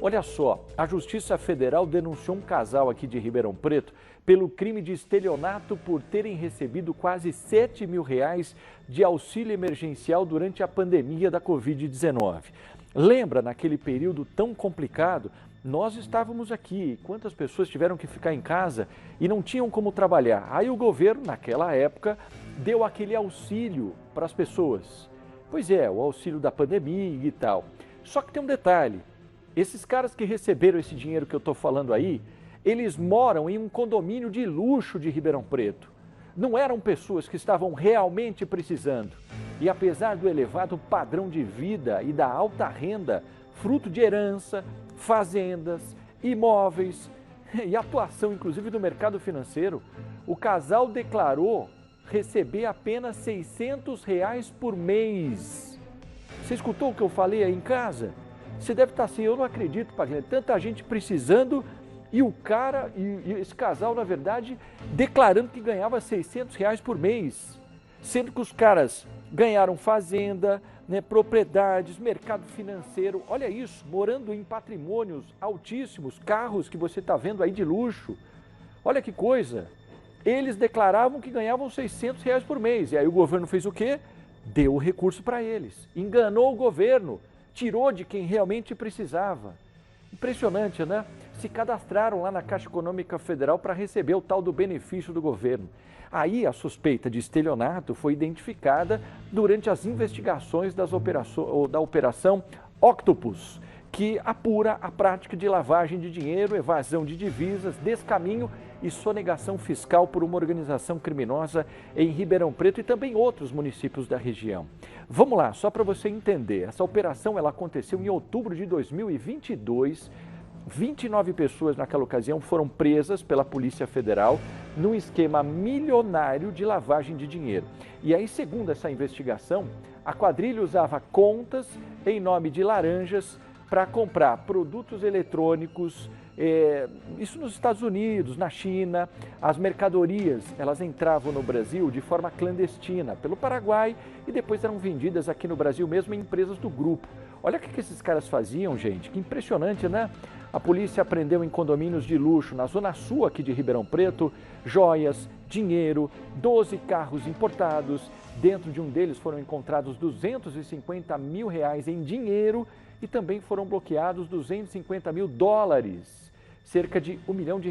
Olha só, a Justiça Federal denunciou um casal aqui de Ribeirão Preto pelo crime de estelionato por terem recebido quase R$ 7 mil de auxílio emergencial durante a pandemia da Covid-19. Lembra, naquele período tão complicado, nós estávamos aqui, quantas pessoas tiveram que ficar em casa e não tinham como trabalhar. Aí o governo, naquela época, deu aquele auxílio para as pessoas. Pois é, o auxílio da pandemia e tal. Só que tem um detalhe, esses caras que receberam esse dinheiro que eu estou falando aí, eles moram em um condomínio de luxo de Ribeirão Preto. Não eram pessoas que estavam realmente precisando. E apesar do elevado padrão de vida e da alta renda, fruto de herança, fazendas, imóveis e atuação inclusive do mercado financeiro, o casal declarou receber apenas R$ 600 por mês. Você escutou o que eu falei aí em casa? Você deve estar assim, eu não acredito, Paglini, tanta gente precisando e o cara, e esse casal, na verdade, declarando que ganhava R$ 600 por mês, sendo que os caras ganharam fazenda, né, propriedades, mercado financeiro, olha isso, morando em patrimônios altíssimos, carros que você está vendo aí de luxo, olha que coisa. Eles declaravam que ganhavam R$ 600 por mês, e aí o governo fez o quê? Deu o recurso para eles, enganou o governo, tirou de quem realmente precisava. Impressionante, né? Se cadastraram lá na Caixa Econômica Federal para receber o tal do benefício do governo. Aí a suspeita de estelionato foi identificada durante as investigações da Operação Octopus, que apura a prática de lavagem de dinheiro, evasão de divisas, descaminho e sonegação fiscal por uma organização criminosa em Ribeirão Preto e também outros municípios da região. Vamos lá, só para você entender, essa operação ela aconteceu em outubro de 2022, 29 pessoas naquela ocasião foram presas pela Polícia Federal num esquema milionário de lavagem de dinheiro. E aí, segundo essa investigação, a quadrilha usava contas em nome de laranjas para comprar produtos eletrônicos, isso nos Estados Unidos, na China. As mercadorias, elas entravam no Brasil de forma clandestina, pelo Paraguai, e depois eram vendidas aqui no Brasil mesmo em empresas do grupo. Olha o que esses caras faziam, gente, que impressionante, né? A polícia apreendeu em condomínios de luxo na zona sul aqui de Ribeirão Preto, joias, dinheiro, 12 carros importados. Dentro de um deles foram encontrados R$ 250 mil em dinheiro e também foram bloqueados $250 mil, cerca de R$ 1 milhão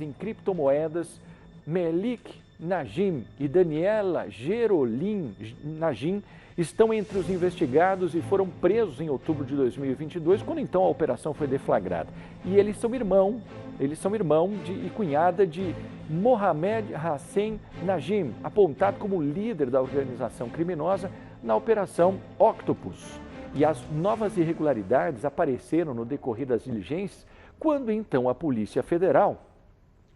em criptomoedas. Melik Najim e Daniela Gerolin Najim estão entre os investigados e foram presos em outubro de 2022, quando então a operação foi deflagrada. E eles são irmão e cunhada de Mohamed Hassan Najim, apontado como líder da organização criminosa na Operação Octopus. E as novas irregularidades apareceram no decorrer das diligências, quando então a Polícia Federal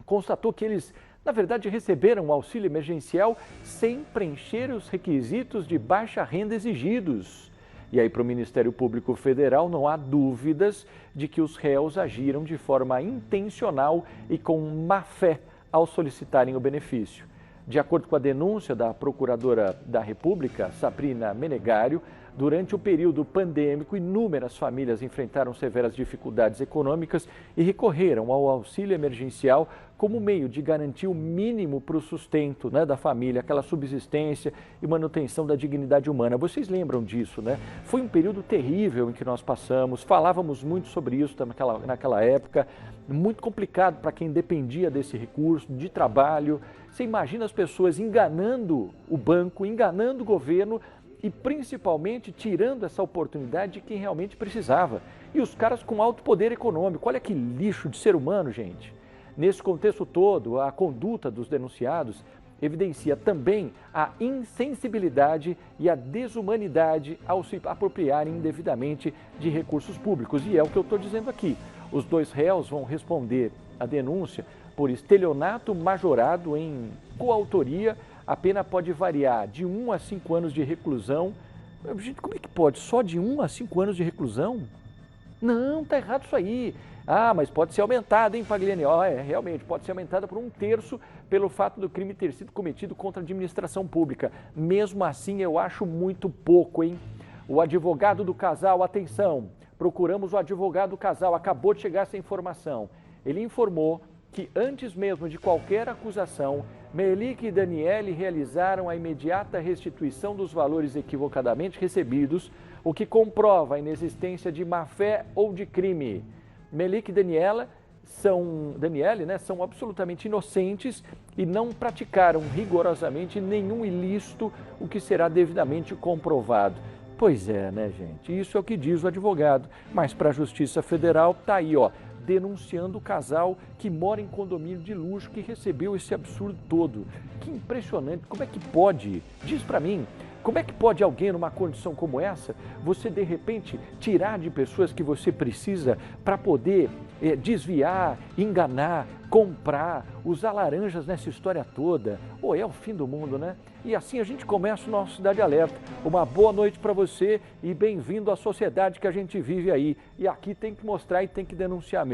constatou que eles, na verdade, receberam o auxílio emergencial sem preencher os requisitos de baixa renda exigidos. E aí, para o Ministério Público Federal, não há dúvidas de que os réus agiram de forma intencional e com má fé ao solicitarem o benefício. De acordo com a denúncia da Procuradora da República, Sabrina Menegário, durante o período pandêmico, inúmeras famílias enfrentaram severas dificuldades econômicas e recorreram ao auxílio emergencial como meio de garantir o mínimo para o sustento, né, da família, aquela subsistência e manutenção da dignidade humana. Vocês lembram disso, né? Foi um período terrível em que nós passamos, falávamos muito sobre isso naquela época, muito complicado para quem dependia desse recurso, de trabalho. Você imagina as pessoas enganando o banco, enganando o governo, e principalmente tirando essa oportunidade de quem realmente precisava. E os caras com alto poder econômico, olha que lixo de ser humano, gente. Nesse contexto todo, a conduta dos denunciados evidencia também a insensibilidade e a desumanidade ao se apropriarem indevidamente de recursos públicos. E é o que eu estou dizendo aqui. Os dois réus vão responder à denúncia por estelionato majorado em coautoria. A pena pode variar de 1 a 5 anos de reclusão. Gente, como é que pode? Só de 1 a 5 anos de reclusão? Não, tá errado isso aí. Ah, mas pode ser aumentada, hein, Paglini? Realmente, pode ser aumentada por 1/3 pelo fato do crime ter sido cometido contra a administração pública. Mesmo assim, eu acho muito pouco, hein? O advogado do casal, atenção, procuramos o advogado do casal, acabou de chegar essa informação. Ele informou que antes mesmo de qualquer acusação, Melik e Daniele realizaram a imediata restituição dos valores equivocadamente recebidos, o que comprova a inexistência de má-fé ou de crime. Melik e Daniele são absolutamente inocentes e não praticaram rigorosamente nenhum ilícito, o que será devidamente comprovado. Pois é, né, gente? Isso é o que diz o advogado. Mas para a Justiça Federal tá aí, ó, denunciando o casal que mora em condomínio de luxo, que recebeu esse absurdo todo. Que impressionante, como é que pode? Diz para mim, como é que pode alguém numa condição como essa, você de repente tirar de pessoas que você precisa para poder desviar, enganar, comprar, usar laranjas nessa história toda? Ou é o fim do mundo, né? E assim a gente começa o nosso Cidade Alerta. Uma boa noite para você e bem-vindo à sociedade que a gente vive aí. E aqui tem que mostrar e tem que denunciar mesmo.